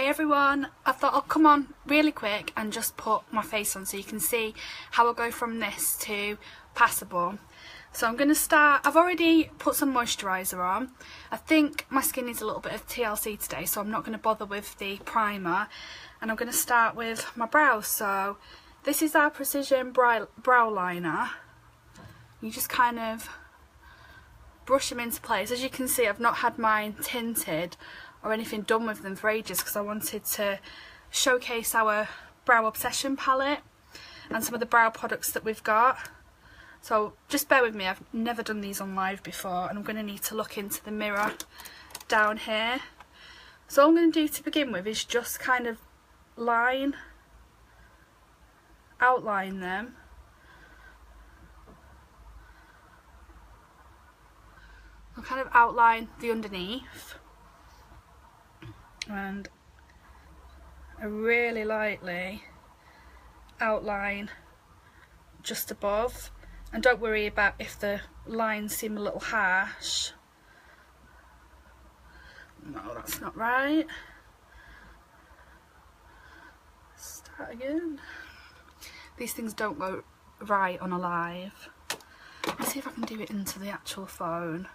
Hey everyone, I thought I'll come on really quick and just put my face on so you can see how I go from this to passable. So I'm going to start, I've already put some moisturiser on. I think my skin needs a little bit of TLC today, so I'm not going to bother with the primer. And I'm going to start with my brows. So this is our Precision Brow Liner. You just kind of brush them into place. As you can see, I've not had mine tinted or anything done with them for ages because I wanted to showcase our Brow Obsession palette and some of the brow products that we've got. So just bear with me, I've never done these on live before and I'm going to need to look into the mirror down here. So all I'm going to do to begin with is just kind of outline them. I'll kind of outline the underneath and I really lightly outline just above, and don't worry about if the lines seem a little harsh. No, that's not right. Start again. These things don't go right on a live. Let's see if I can do it into the actual phone.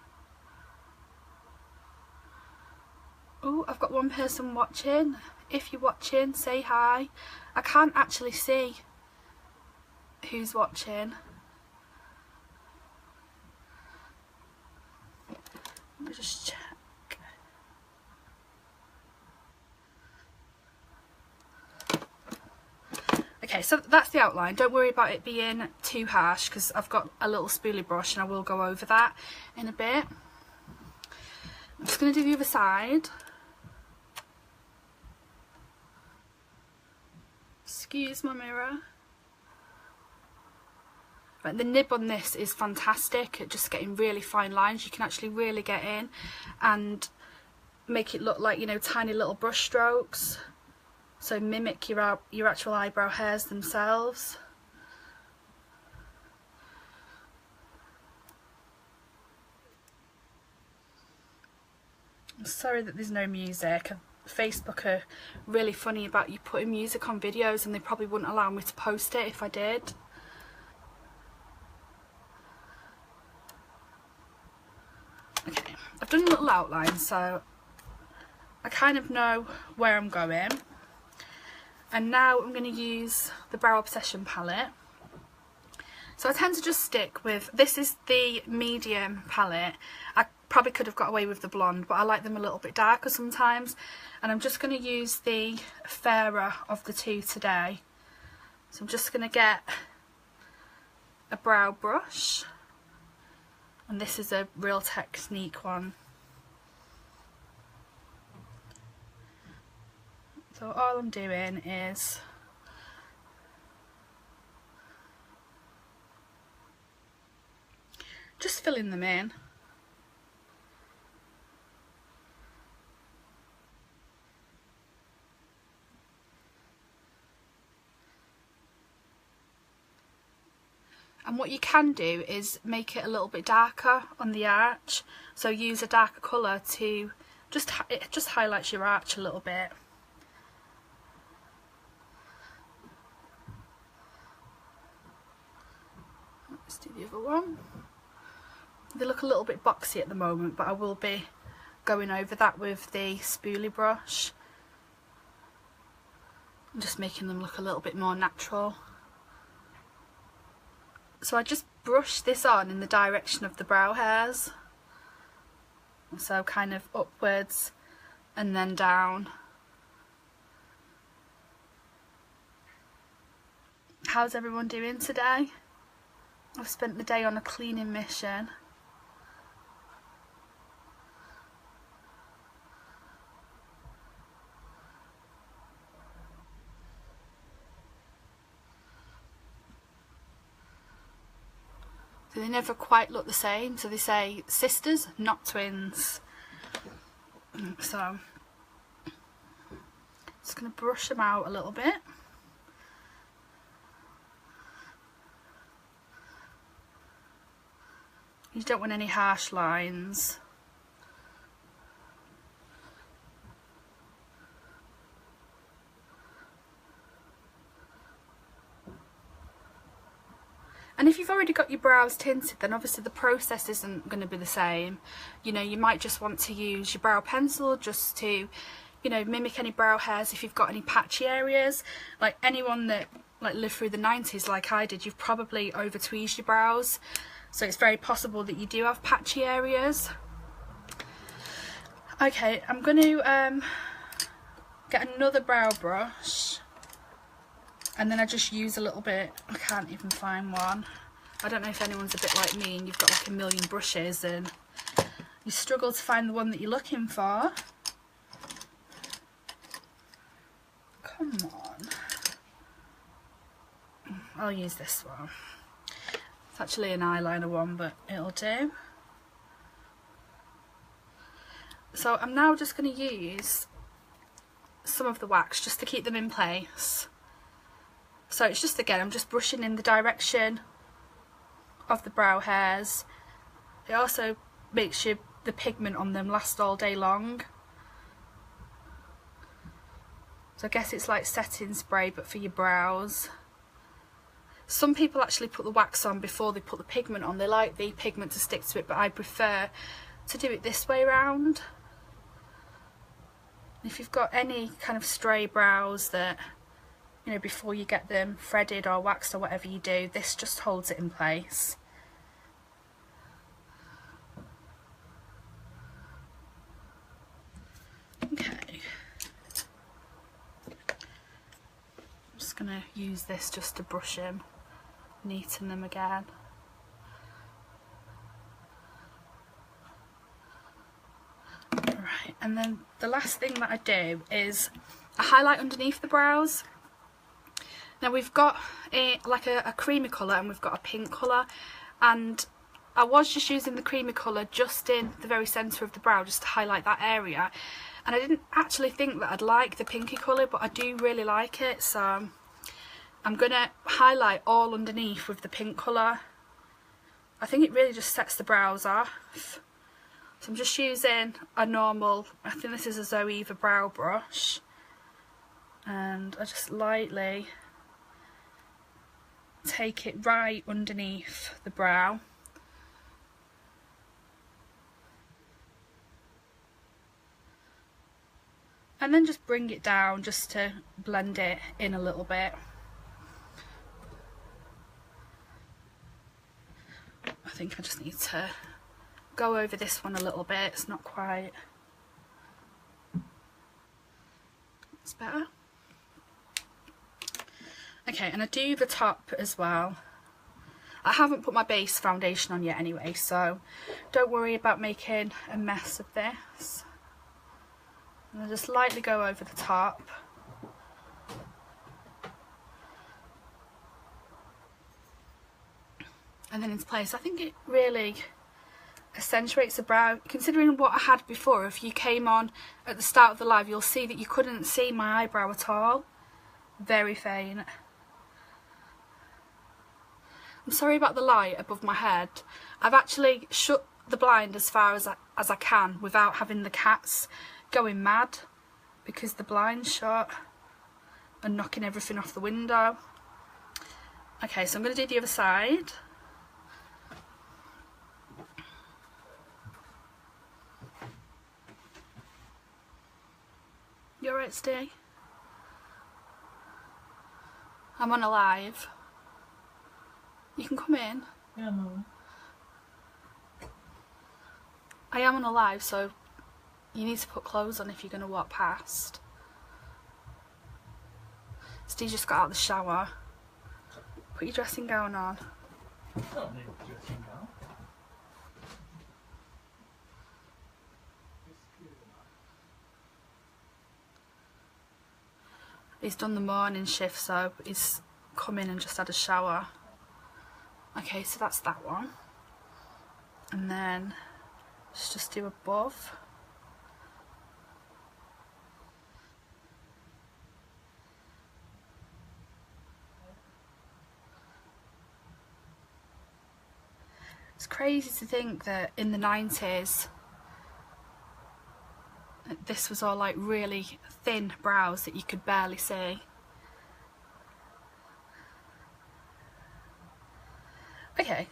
Oh, I've got one person watching. If you're watching, say hi. I can't actually see who's watching. Let me just check. Okay, so that's the outline. Don't worry about it being too harsh because I've got a little spoolie brush and I will go over that in a bit. I'm just going to do the other side. Excuse my mirror. Right, the nib on this is fantastic at just getting really fine lines. You can actually really get in and make it look like, you know, tiny little brush strokes. So mimic your actual eyebrow hairs themselves. I'm sorry that there's no music. Facebook are really funny about you putting music on videos and they probably wouldn't allow me to post it if I did. Okay, I've done a little outline so I kind of know where I'm going, and now I'm going to use the Brow Obsession palette. So I tend to just stick with, this is the medium palette. I probably could have got away with the blonde, but I like them a little bit darker sometimes. And I'm just going to use the fairer of the two today. So I'm just going to get a brow brush. And this is a Real Technique one. So all I'm doing is just filling them in. And what you can do is make it a little bit darker on the arch. So use a darker colour to it just highlights your arch a little bit. Let's do the other one. They look a little bit boxy at the moment, but I will be going over that with the spoolie brush. I'm just making them look a little bit more natural. So I just brush this on in the direction of the brow hairs. So kind of upwards and then down. How's everyone doing today? I've spent the day on a cleaning mission. So they never quite look the same, so they say sisters, not twins. So just going to brush them out a little bit. You don't want any harsh lines. And if you've already got your brows tinted, then obviously the process isn't going to be the same. You know, you might just want to use your brow pencil just to, you know, mimic any brow hairs if you've got any patchy areas. Like anyone that like lived through the 90s like I did, you've probably over tweezed your brows, so it's very possible that you do have patchy areas. Okay, I'm going to get another brow brush, and then I just use a little bit. I can't even find one. I don't know if anyone's a bit like me and you've got like a million brushes and you struggle to find the one that you're looking for. Come on. I'll use this one. It's actually an eyeliner one, but it'll do. So I'm now just going to use some of the wax just to keep them in place. So it's just, again, I'm just brushing in the direction of the brow hairs. It also makes the pigment on them last all day long. So I guess it's like setting spray but for your brows. Some people actually put the wax on before they put the pigment on. They like the pigment to stick to it, but I prefer to do it this way round. If you've got any kind of stray brows that, you know, before you get them threaded or waxed or whatever you do, this just holds it in place. Okay. I'm just going to use this just to brush them, neaten them again. Right, and then the last thing that I do is I highlight underneath the brows. Now we've got like a creamy colour and we've got a pink colour, and I was just using the creamy colour just in the very centre of the brow just to highlight that area, and I didn't actually think that I'd like the pinky colour, but I do really like it, so I'm going to highlight all underneath with the pink colour. I think it really just sets the brows off. So I'm just using a normal, I think this is a Zoeva brow brush, and I just lightly take it right underneath the brow. And then just bring it down just to blend it in a little bit. I think I just need to go over this one a little bit. It's not quite. It's better. Okay, and I do the top as well. I haven't put my base foundation on yet anyway, so don't worry about making a mess of this. And I'll just lightly go over the top. And then into place. I think it really accentuates the brow. Considering what I had before, if you came on at the start of the live, you'll see that you couldn't see my eyebrow at all. Very faint. I'm sorry about the light above my head. I've actually shut the blind as far as I can without having the cats going mad because the blind's shut and knocking everything off the window. Okay, so I'm going to do the other side. You alright, Steve? I'm on a live. You can come in. Yeah, no. I am on a live, so you need to put clothes on if you're going to walk past. Steve just got out of the shower. Put your dressing gown on. I don't need a dressing gown. He's done the morning shift, so he's come in and just had a shower. Okay, so that's that one. And then let's just do above. It's crazy to think that in the 90s this was all like really thin brows that you could barely see. Okay,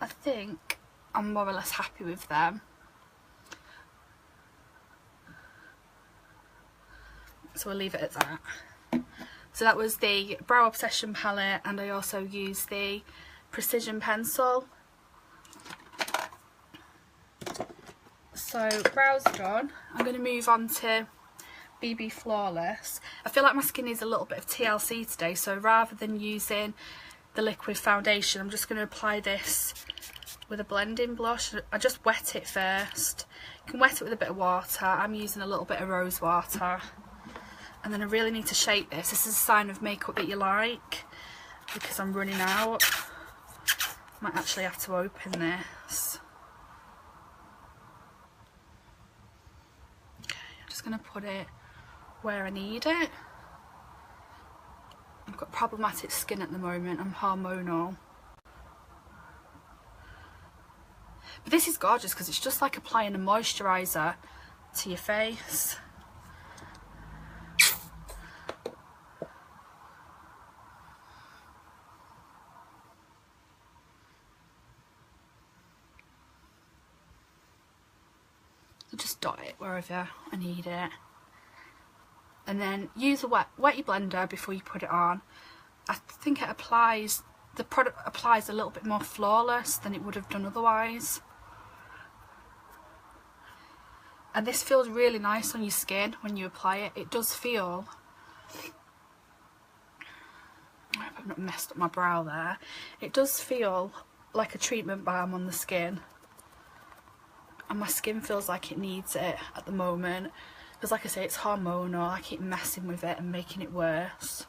I think I'm more or less happy with them. So we'll leave it at that. So that was the Brow Obsession palette, and I also used the Precision pencil. So brows done. I'm going to move on to BB Flawless. I feel like my skin needs a little bit of TLC today, so rather than using the liquid foundation, I'm just going to apply this with a blending blush. I just wet it first. You can wet it with a bit of water. I'm using a little bit of rose water. And then I really need to shape this. This is a sign of makeup that you like, because I'm running out. Might actually have to open this. Okay, I'm just going to put it where I need it. I've got problematic skin at the moment. I'm hormonal. But this is gorgeous because it's just like applying a moisturiser to your face. Just dot it wherever I need it, and then use a wet your blender before you put it on. I think it applies, the product applies a little bit more flawless than it would have done otherwise, and this feels really nice on your skin when you apply it. It does feel, I hope I've not messed up my brow there, it does feel like a treatment balm on the skin. And my skin feels like it needs it at the moment, because like I say, it's hormonal. I keep messing with it and making it worse.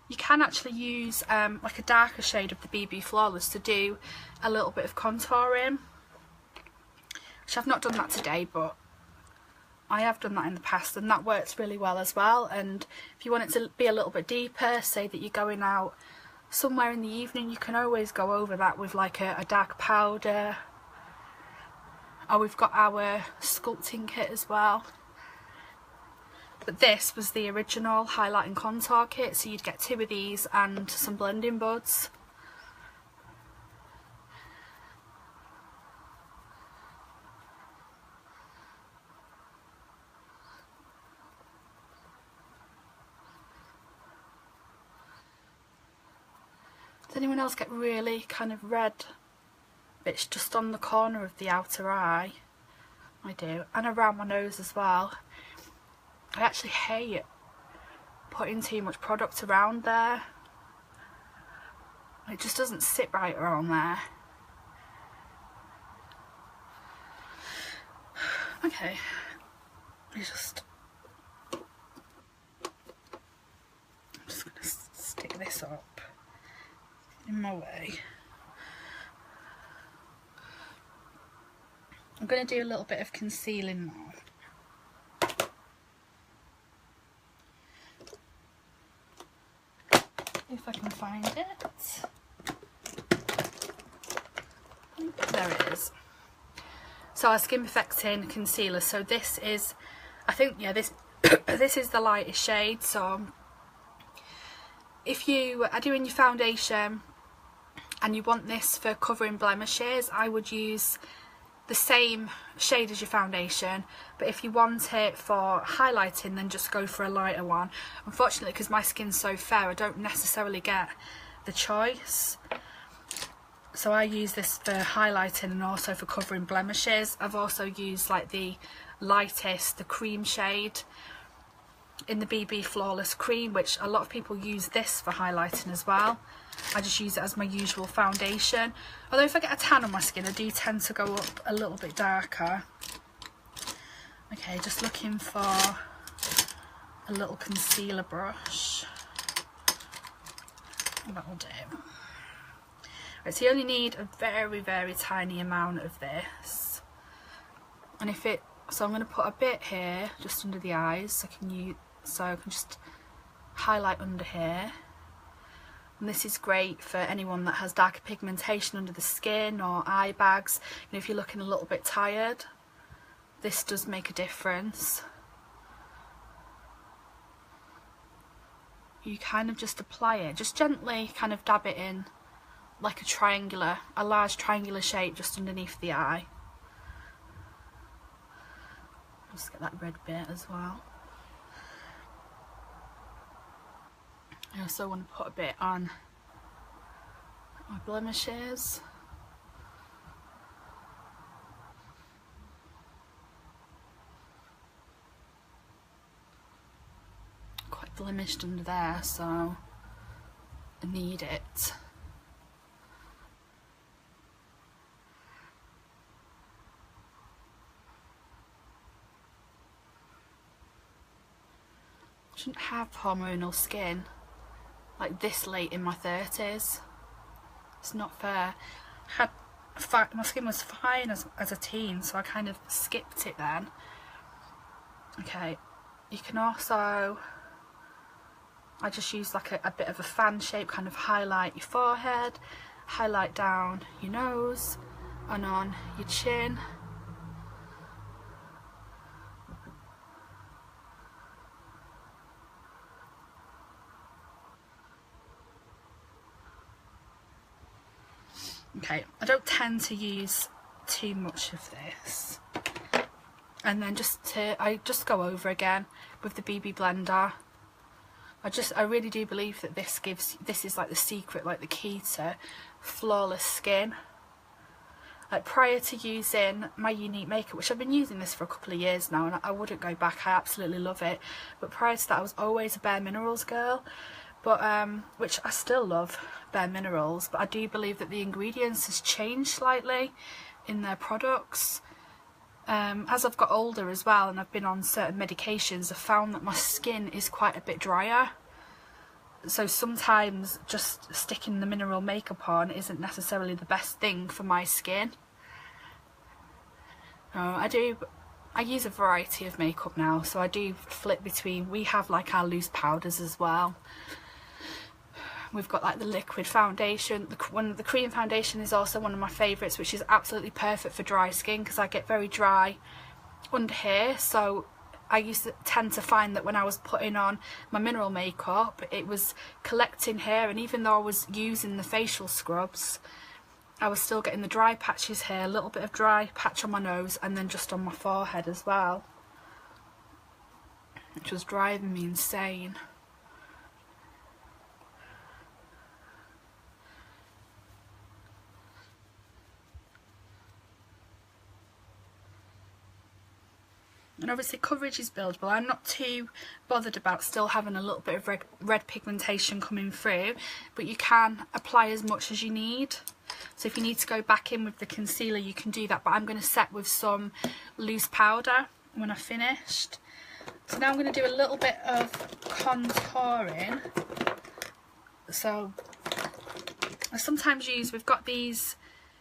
You can actually use like a darker shade of the BB Flawless to do a little bit of contouring, which I've not done that today, but I have done that in the past, and that works really well as well. And if you want it to be a little bit deeper, say that you're going out somewhere in the evening, you can always go over that with like a dark powder. Oh, we've got our sculpting kit as well. But this was the original highlight and contour kit, so you'd get 2 of these and some blending buds. Does anyone else get really kind of red bits just on the corner of the outer eye? I do, and around my nose as well. I actually hate putting too much product around there. It just doesn't sit right around there. Okay, I'm just going to stick this up in my way. I'm going to do a little bit of concealing now. If I can find it. There it is. So our Skin Perfecting concealer. So this is, I think, yeah, this this is the lightest shade. So if you are doing your foundation and you want this for covering blemishes, I would use the same shade as your foundation, but if you want it for highlighting, then just go for a lighter one. Unfortunately, because my skin's so fair, I don't necessarily get the choice, so I use this for highlighting and also for covering blemishes. I've also used like the lightest, the cream shade in the BB Flawless Cream, which a lot of people use this for highlighting as well. I just use it as my usual foundation. Although if I get a tan on my skin, I do tend to go up a little bit darker. Okay, just looking for a little concealer brush. That'll do. Right, so you only need a very, very tiny amount of this. And if it, so I'm going to put a bit here, just under the eyes, so I can just highlight under here. And this is great for anyone that has darker pigmentation under the skin or eye bags. You know, if you're looking a little bit tired, this does make a difference. You kind of just apply it, just gently kind of dab it in like a large triangular shape just underneath the eye. Just get that red bit as well. I also want to put a bit on my blemishes. Quite blemished under there, so I need it. I shouldn't have hormonal skin like this late in my 30s. It's not fair. My skin was fine as a teen, so I kind of skipped it then. Okay, you can also, I just use like a bit of a fan shape, kind of highlight your forehead, highlight down your nose and on your chin. Okay, I don't tend to use too much of this, and then I just go over again with the BB blender. I really do believe that this is like the secret, like the key to flawless skin. Like prior to using my Younique makeup, which I've been using this for a couple of years now, and I wouldn't go back, I absolutely love it. But prior to that, I was always a Bare Minerals girl. But which I still love, Bare Minerals, but I do believe that the ingredients has changed slightly in their products. As I've got older as well, and I've been on certain medications, I've found that my skin is quite a bit drier. So sometimes just sticking the mineral makeup on isn't necessarily the best thing for my skin. I use a variety of makeup now, so I do flip between. We have like our loose powders as well. We've got like the liquid foundation. The cream foundation is also one of my favourites, which is absolutely perfect for dry skin because I get very dry under here. So I used to tend to find that when I was putting on my mineral makeup, it was collecting here, and even though I was using the facial scrubs, I was still getting the dry patches here, a little bit of dry patch on my nose, and then just on my forehead as well, which was driving me insane. And obviously coverage is buildable. I'm not too bothered about still having a little bit of red pigmentation coming through, but you can apply as much as you need. So if you need to go back in with the concealer, you can do that, but I'm going to set with some loose powder when I've finished. So now I'm going to do a little bit of contouring. So I sometimes use, we've got these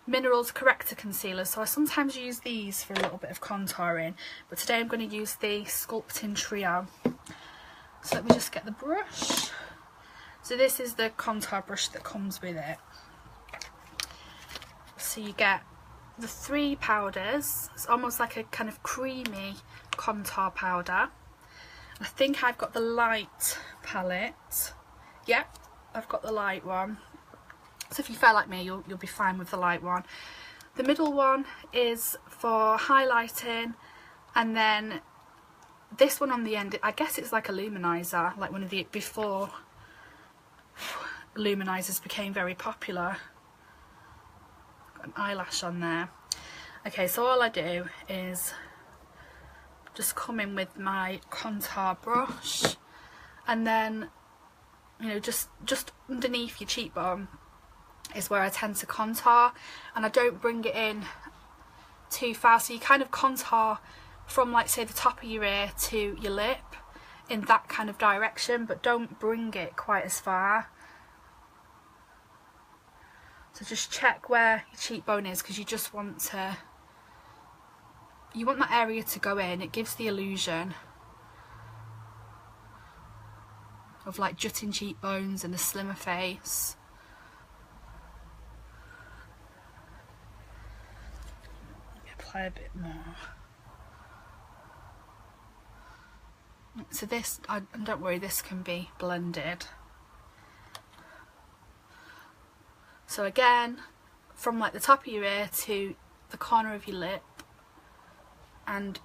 Minerals Corrector Concealers, so I sometimes use these for a little bit of contouring, but today I'm going to use the Sculpting Trio. So let me just get the brush. So this is the contour brush that comes with it. So you get the 3 powders. It's almost like a kind of creamy contour powder. I think I've got the light palette. Yep, I've got the light one. So if you feel like me, you'll be fine with the light one. The middle one is for highlighting, and then this one on the end, I guess it's like a luminizer, like one of the before luminizers became very popular. Got an eyelash on there. Okay, so all I do is just come in with my contour brush, and then, you know, just underneath your cheekbone is where I tend to contour, and I don't bring it in too far. So you kind of contour from, like, say the top of your ear to your lip in that kind of direction, but don't bring it quite as far. So just check where your cheekbone is, because you just want to, you want that area to go in. It gives the illusion of like jutting cheekbones and a slimmer face. Apply a bit more. So this, and don't worry, this can be blended. So again, from like the top of your ear to the corner of your lip, and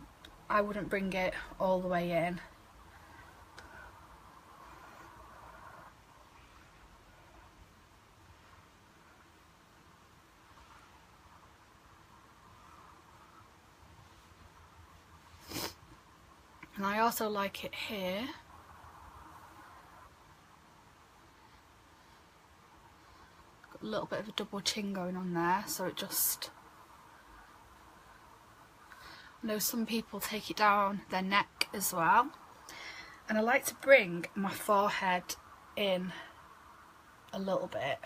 I wouldn't bring it all the way in. And I also like it here. Got a little bit of a double chin going on there, so it just... I know some people take it down their neck as well. And I like to bring my forehead in a little bit.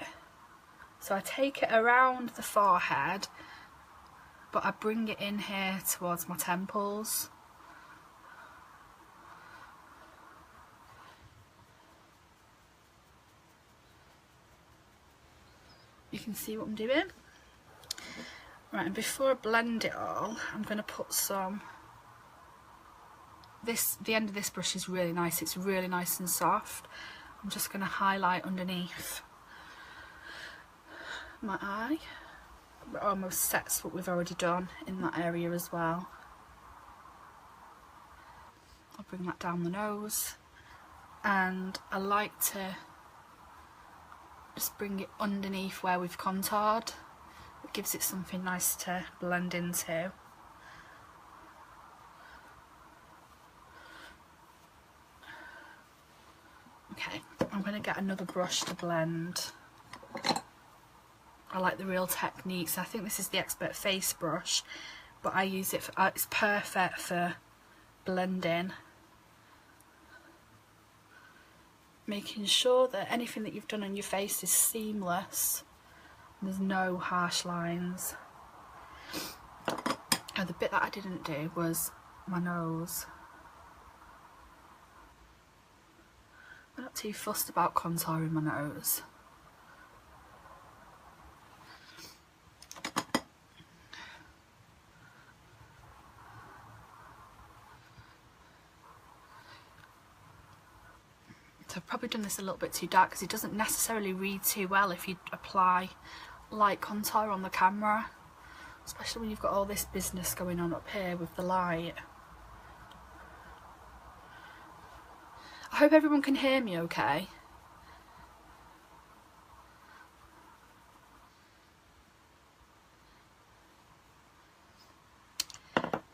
So I take it around the forehead, but I bring it in here towards my temples. You can see what I'm doing. Right, and before I blend it all, I'm going to put some... the end of this brush is really nice, it's really nice and soft. I'm just going to highlight underneath my eye. It almost sets what we've already done in that area as well. I'll bring that down the nose, and I like to just bring it underneath where we've contoured. It gives it something nice to blend into. Okay, I'm going to get another brush to blend. I like the Real Techniques. I think this is the Expert Face brush, but I use it for, it's perfect for blending. Making sure that anything that you've done on your face is seamless. There's no harsh lines. Oh, the bit that I didn't do was my nose. I'm not too fussed about contouring my nose. So I've probably done this a little bit too dark because it doesn't necessarily read too well if you apply light contour on the camera, especially when you've got all this business going on up here with the light. I hope everyone can hear me okay.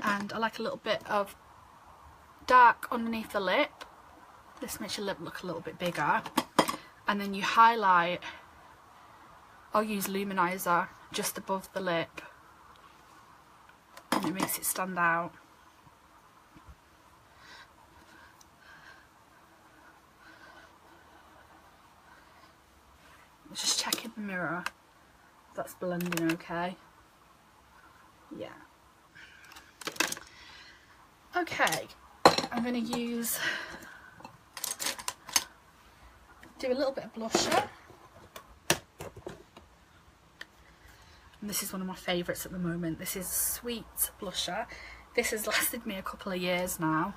And I like a little bit of dark underneath the lip. This makes your lip look a little bit bigger. And then you highlight, I'll use luminizer just above the lip, and it makes it stand out. Just check in the mirror if that's blending okay. Yeah. Okay, I'm going to do a little bit of blusher. And this is one of my favourites at the moment. This is Sweet blusher. This has lasted me a couple of years now.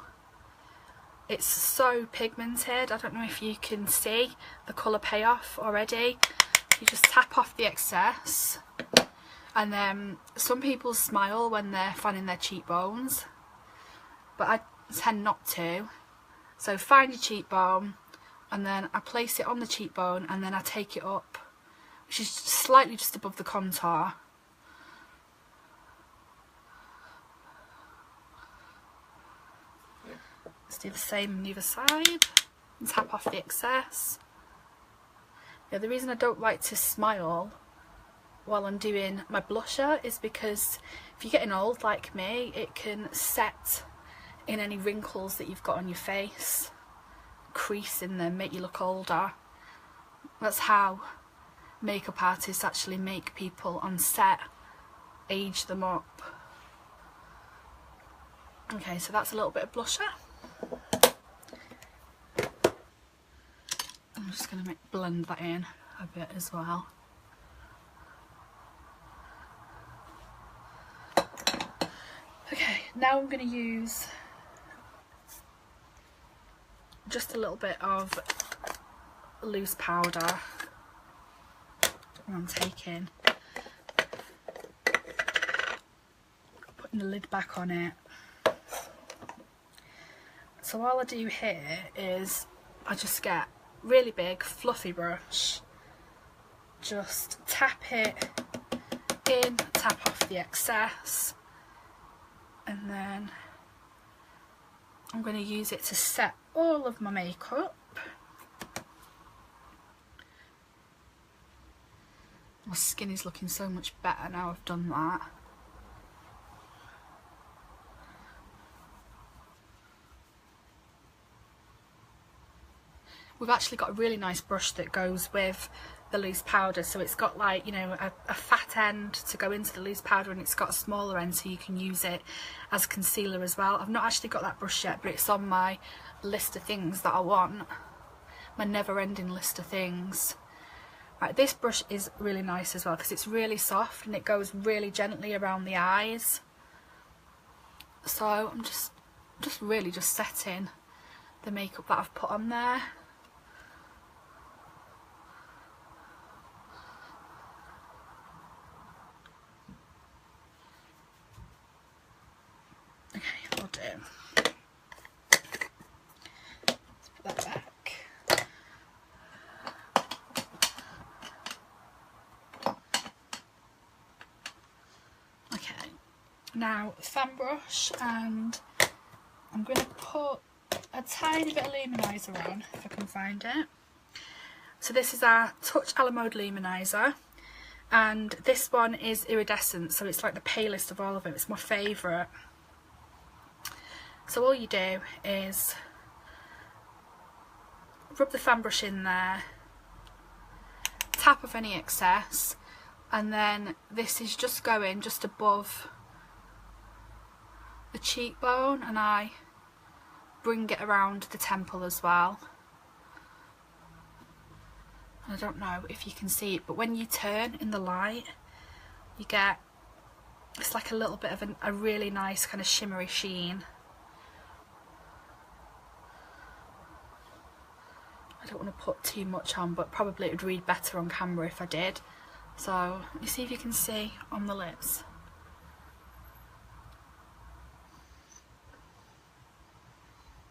It's so pigmented. I don't know if you can see the colour payoff already. You just tap off the excess, and then some people smile when they're fanning their cheekbones, but I tend not to. So find your cheekbone, and then I place it on the cheekbone, and then I take it up, which is slightly just above the contour. Let's do the same on the other side, and tap off the excess. Yeah, the reason I don't like to smile while I'm doing my blusher is because if you're getting old like me, it can set in any wrinkles that you've got on your face, crease in them, make you look older. That's how makeup artists actually make people on set, age them up. Okay, so that's a little bit of blusher. I'm just going to blend that in a bit as well. Okay, now I'm going to use just a little bit of loose powder. I'm taking, putting the lid back on it. So all I do here is I just get a really big fluffy brush, just tap it in, tap off the excess, and then I'm going to use it to set all of my makeup. My skin is looking so much better now I've done that. We've actually got a really nice brush that goes with the loose powder, so it's got like, you know, a fat end to go into the loose powder, and it's got a smaller end so you can use it as concealer as well. I've not actually got that brush yet, but it's on my list of things that I want, my never-ending list of things. Right, this brush is really nice as well because it's really soft and it goes really gently around the eyes. So I'm just really just setting the makeup that I've put on there. Okay, I'll do. Let's put that back. Okay, now fan brush, and I'm going to put a tiny bit of luminizer on if I can find it. So this is our Touch a la Mode luminizer, and this one is iridescent, so it's like the palest of all of them. It's my favourite. So all you do is rub the fan brush in there, tap off any excess, and then this is just going just above the cheekbone, and I bring it around the temple as well. I don't know if you can see it, but when you turn in the light, you get, it's like a little bit of a really nice kind of shimmery sheen. I don't want to put too much on, but probably it would read better on camera if I did. So let me see if you can see on the lips.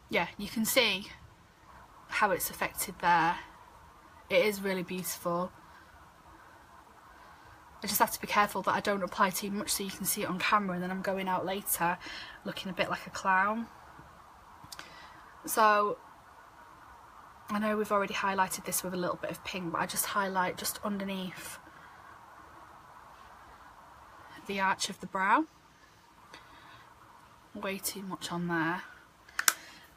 Yeah, you can see how it's affected there. It is really beautiful. I just have to be careful that I don't apply too much so you can see it on camera, and then I'm going out later looking a bit like a clown. So I know we've already highlighted this with a little bit of pink, but I just highlight just underneath the arch of the brow. Way too much on there.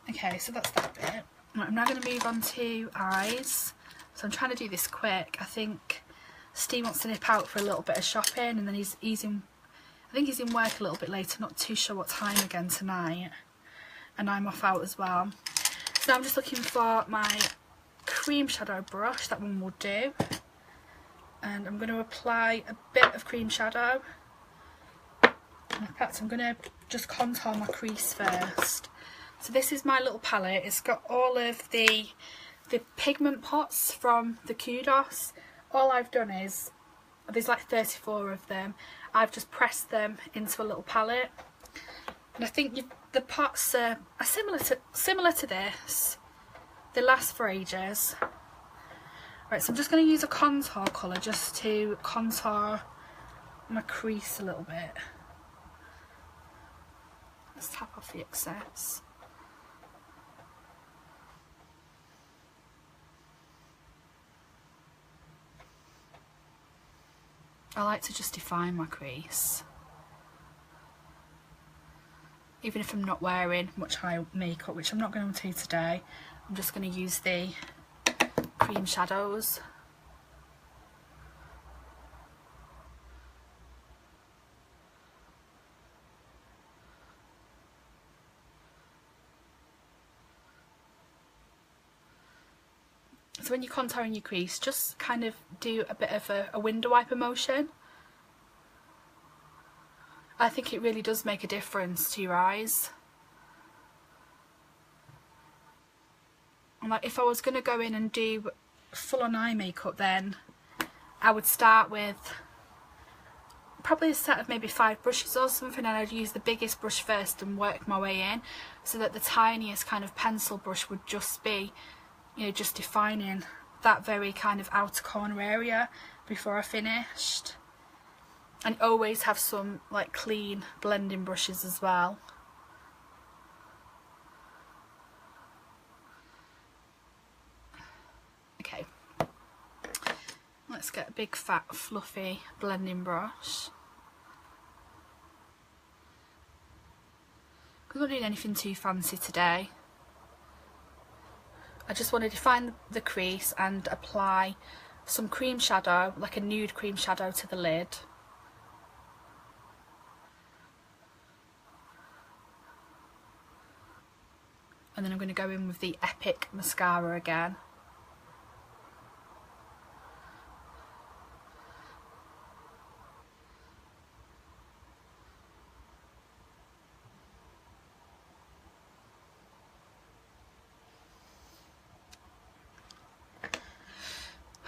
Okay, so that's that bit. Right, I'm now going to move on to eyes. So I'm trying to do this quick. I think Steve wants to nip out for a little bit of shopping, and then he's in, I think he's in work a little bit later, not too sure what time again tonight. And I'm off out as well. So now I'm just looking for my cream shadow brush, that one will do. And I'm going to apply a bit of cream shadow. In fact, I'm going to just contour my crease first. So this is my little palette. It's got all of the pigment pots from the Kudos. All I've done is, there's like 34 of them, I've just pressed them into a little palette. And I think the pots are similar to this. They last for ages. Right, so I'm just going to use a contour colour just to contour my crease a little bit. Let's tap off the excess. I like to just define my crease. Even if I'm not wearing much high makeup, which I'm not going to today, I'm just going to use the cream shadows. So when you're contouring your crease, just kind of do a bit of a window wiper motion. I think it really does make a difference to your eyes. And like, if I was going to go in and do full on eye makeup, then I would start with probably a set of maybe 5 brushes or something, and I'd use the biggest brush first and work my way in, so that the tiniest kind of pencil brush would just be, you know, just defining that very kind of outer corner area before I finished. And always have some like clean blending brushes as well. Okay, let's get a big fat fluffy blending brush. I'm not doing anything too fancy today. I just want to define the crease and apply some cream shadow, like a nude cream shadow, to the lid. And then I'm going to go in with the Epic mascara again.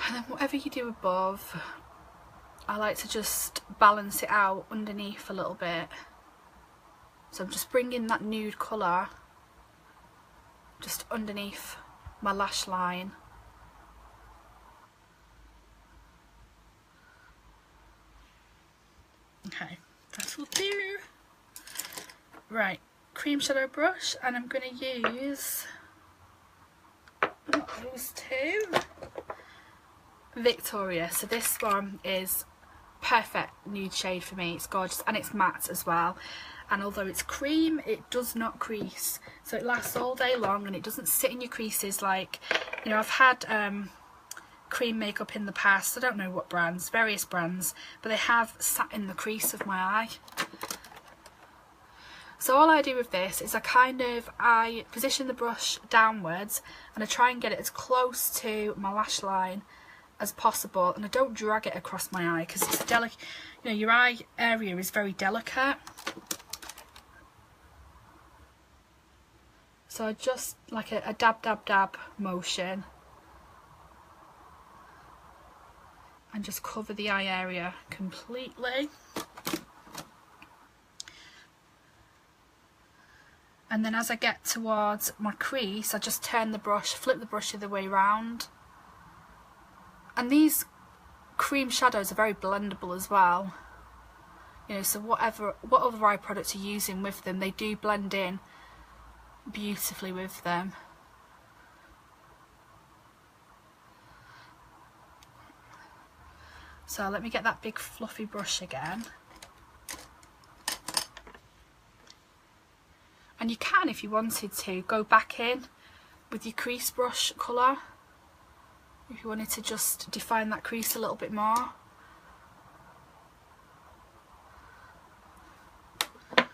And then whatever you do above, I like to just balance it out underneath a little bit. So I'm just bringing that nude colour just underneath my lash line. Okay, that will do. Right, cream shadow brush, and I'm going to use, not those two, Victoria. So this one is perfect nude shade for me. It's gorgeous and it's matte as well. And although it's cream, it does not crease, so it lasts all day long and it doesn't sit in your creases like, you know, I've had cream makeup in the past, I don't know what brands, various brands, but they have sat in the crease of my eye. So all I do with this is I position the brush downwards and I try and get it as close to my lash line as possible, and I don't drag it across my eye because it's delicate, you know, your eye area is very delicate. So I just like a dab dab dab motion and just cover the eye area completely. And then as I get towards my crease, I just turn the brush, flip the brush the other way around. And these cream shadows are very blendable as well. You know, so what other eye products you're using with them, they do blend in beautifully with them. So let me get that big fluffy brush again. And you can, if you wanted to, go back in with your crease brush colour if you wanted to just define that crease a little bit more. I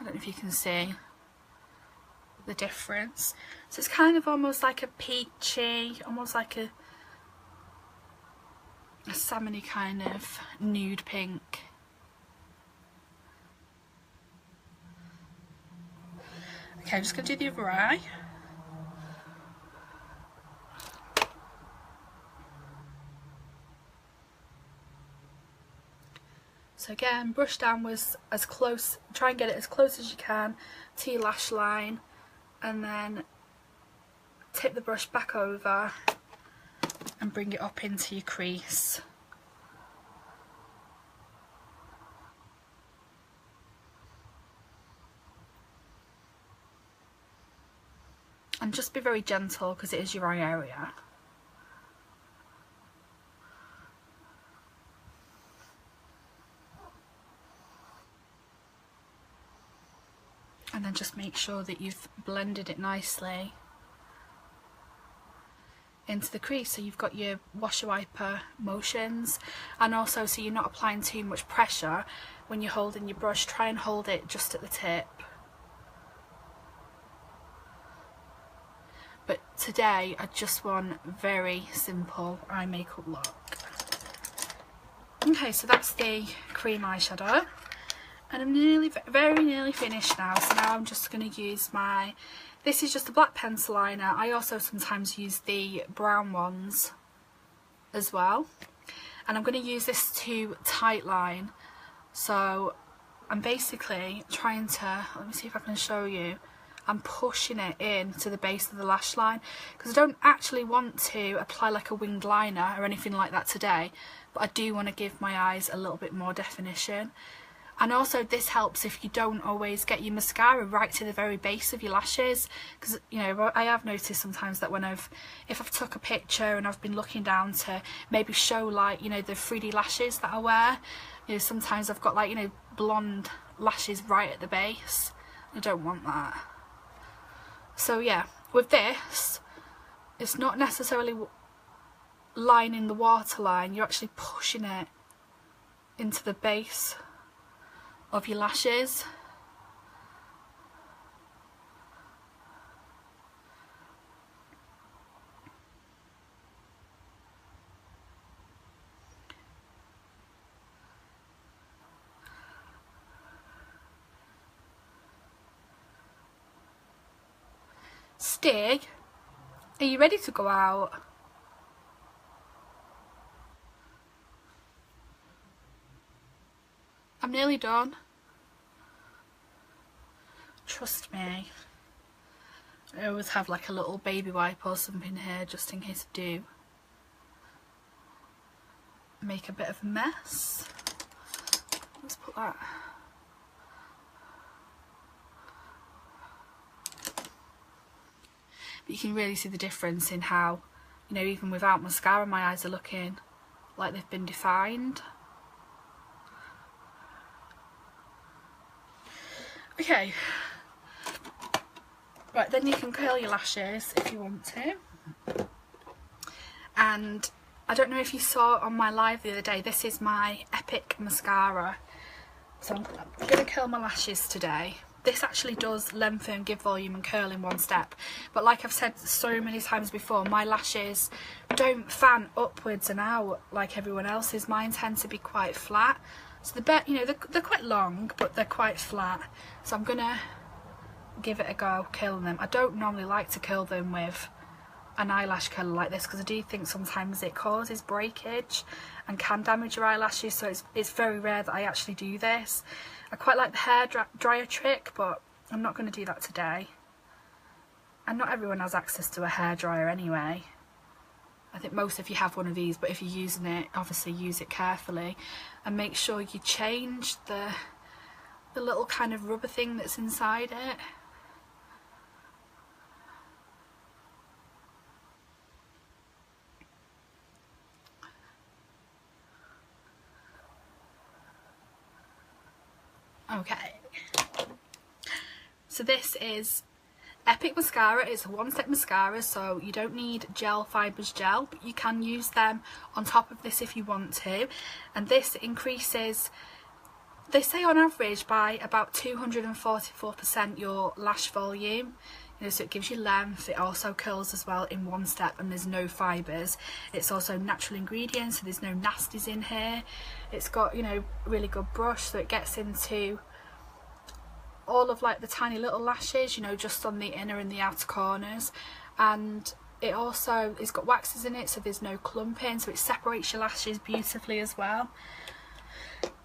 don't know if you can see the difference. So it's kind of almost like a peachy, almost like a salmony kind of nude pink. Okay, I'm just going to do the other eye. So again, brush downwards as close, try and get it as close as you can to your lash line, and then tip the brush back over and bring it up into your crease. And just be very gentle because it is your eye area. And then just make sure that you've blended it nicely into the crease, so you've got your washer wiper motions, and also so you're not applying too much pressure when you're holding your brush. Try and hold it just at the tip. but today I just want very simple eye makeup look. Okay, so that's the cream eyeshadow, and I'm very nearly finished now. So now I'm just going to use my, this is just a black pencil liner. I also sometimes use the brown ones as well, and I'm going to use this to tight line. So I'm basically trying to, let me see if I can show you, I'm pushing it in to the base of the lash line, because I don't actually want to apply like a winged liner or anything like that today, but I do want to give my eyes a little bit more definition. And also this helps if you don't always get your mascara right to the very base of your lashes, because you know, I have noticed sometimes that when if I've took a picture and I've been looking down to maybe show like, you know, the 3D lashes that I wear, you know, sometimes I've got like, you know, blonde lashes right at the base. I don't want that. So yeah, with this, it's not necessarily lining the waterline, you're actually pushing it into the base of your lashes. Stig, are you ready to go out? I'm nearly done. Trust me. I always have like a little baby wipe or something here just in case I do make a bit of a mess. Let's put that. But you can really see the difference in how, you know, even without mascara my eyes are looking like they've been defined. Okay, right, then you can curl your lashes if you want to. And I don't know if you saw on my live the other day, this is my Epic mascara. So I'm going to curl my lashes today. This actually does lengthen, give volume and curl in one step. But like I've said so many times before, my lashes don't fan upwards and out like everyone else's. Mine tend to be quite flat. So you know, they're quite long, but they're quite flat. So I'm going to give it a go, curling them. I don't normally like to curl them with an eyelash curler like this, because I do think sometimes it causes breakage and can damage your eyelashes, so it's very rare that I actually do this. I quite like the hair dryer trick, but I'm not going to do that today. And not everyone has access to a hair dryer anyway. I think most of you have one of these, but if you're using it, obviously use it carefully and make sure you change the little kind of rubber thing that's inside it. Okay, so this is Epic mascara. It's a one-step mascara, so you don't need gel fibres gel, but you can use them on top of this if you want to. And this increases, they say on average, by about 244% your lash volume. You know, so it gives you length. It also curls as well in one step, and there's no fibres. It's also natural ingredients, so there's no nasties in here. It's got, you know, really good brush, so it gets into all of like the tiny little lashes, you know, just on the inner and the outer corners. And it also, it's got waxes in it, so there's no clumping, so it separates your lashes beautifully as well.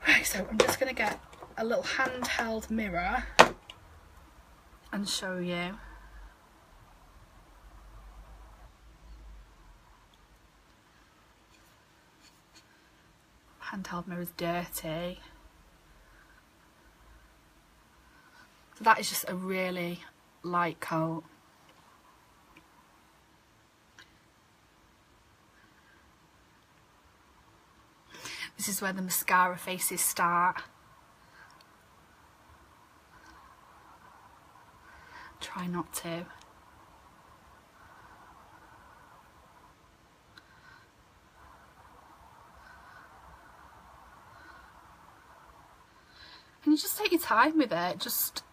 Right, so I'm just going to get a little handheld mirror and show you. Handheld mirror is dirty. So that is just a really light coat. This is where the mascara faces start. Try not to. And you just take your time with it, just,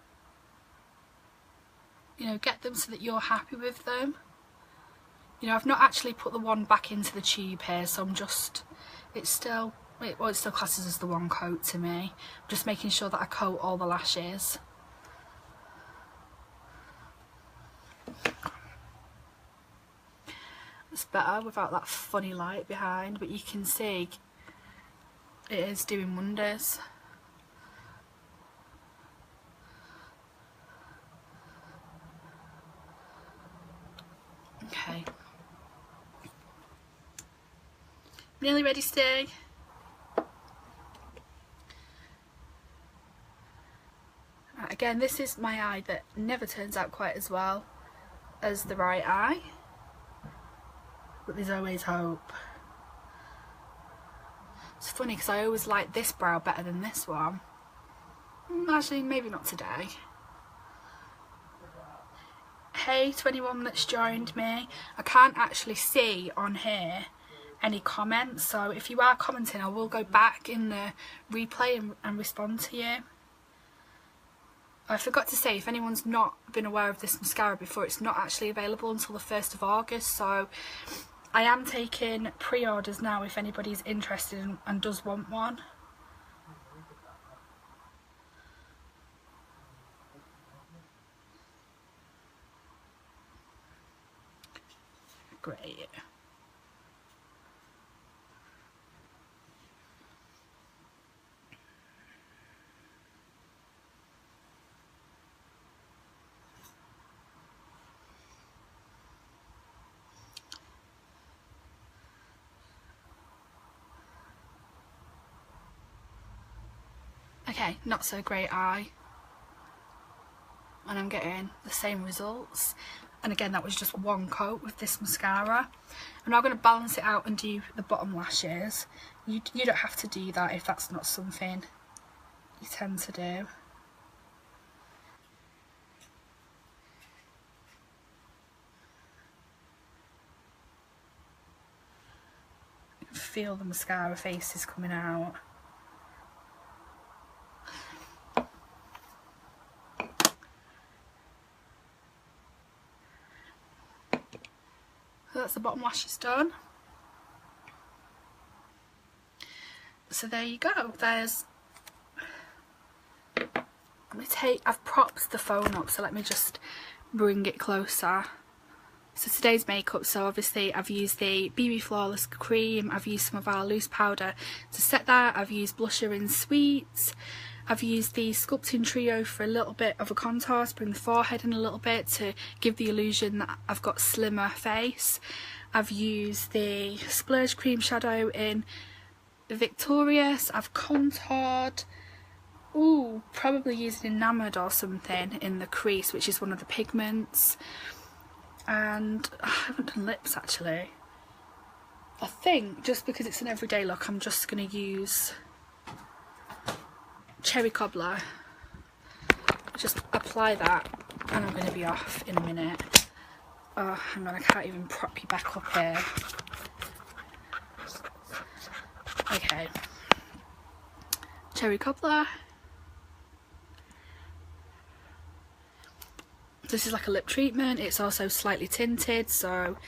you know, get them so that you're happy with them. You know, I've not actually put the one back into the tube here, so I'm just, it still classes as the one coat to me. I'm just making sure that I coat all the lashes. It's better without that funny light behind, but you can see it is doing wonders. Okay. Nearly ready, Stay. Again, this is my eye that never turns out quite as well as the right eye, but there's always hope. It's funny because I always like this brow better than this one. Actually, maybe not today. Hey, to anyone that's joined me, I can't actually see on here any comments, so if you are commenting, I will go back in the replay and respond to you. I forgot to say, if anyone's not been aware of this mascara before, it's not actually available until the 1st of August, so I am taking pre-orders now if anybody's interested and does want one. Great. Okay, not so great eye, and I'm getting the same results, and again that was just one coat with this mascara. I'm now going to balance it out and do the bottom lashes. You don't have to do that if that's not something you tend to do. You can feel the mascara faces coming out. So that's the bottom lashes done. So there you go. There's, I've propped the phone up, so let me just bring it closer. So today's makeup, so obviously I've used the BB Flawless cream, I've used some of our loose powder to set that, I've used blusher in Sweets, I've used the Sculpting Trio for a little bit of a contour to bring the forehead in a little bit to give the illusion that I've got slimmer face. I've used the Splurge cream shadow in Victorious, I've contoured, probably used Enamoured or something in the crease, which is one of the pigments. And I haven't done lips actually. I think just because it's an everyday look, I'm just going to use Cherry Cobbler. Just apply that and I'm going to be off in a minute. Oh, hang on, I can't even prop you back up here. Okay. Cherry Cobbler. This is like a lip treatment. It's also slightly tinted, so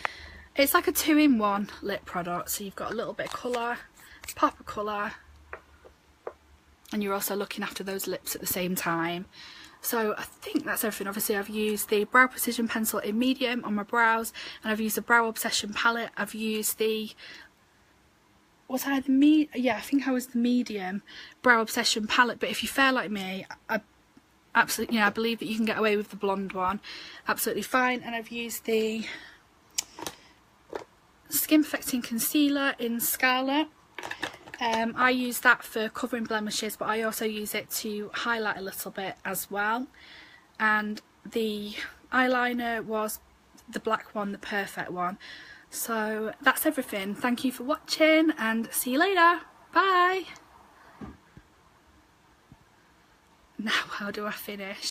it's like a 2-in-1 lip product. So you've got a little bit of colour, pop of colour, and you're also looking after those lips at the same time. So I think that's everything. Obviously I've used the Brow Precision pencil in medium on my brows, and I've used the Brow Obsession palette. I've used the, I think I was the medium Brow Obsession palette, but if you're fair like me, absolutely, I believe that you can get away with the blonde one absolutely fine. And I've used the Skin Perfecting Concealer in Scarlet. I use that for covering blemishes, but I also use it to highlight a little bit as well. And the eyeliner was the black one, the perfect one. So that's everything. Thank you for watching and see you later. Bye. Now how do I finish?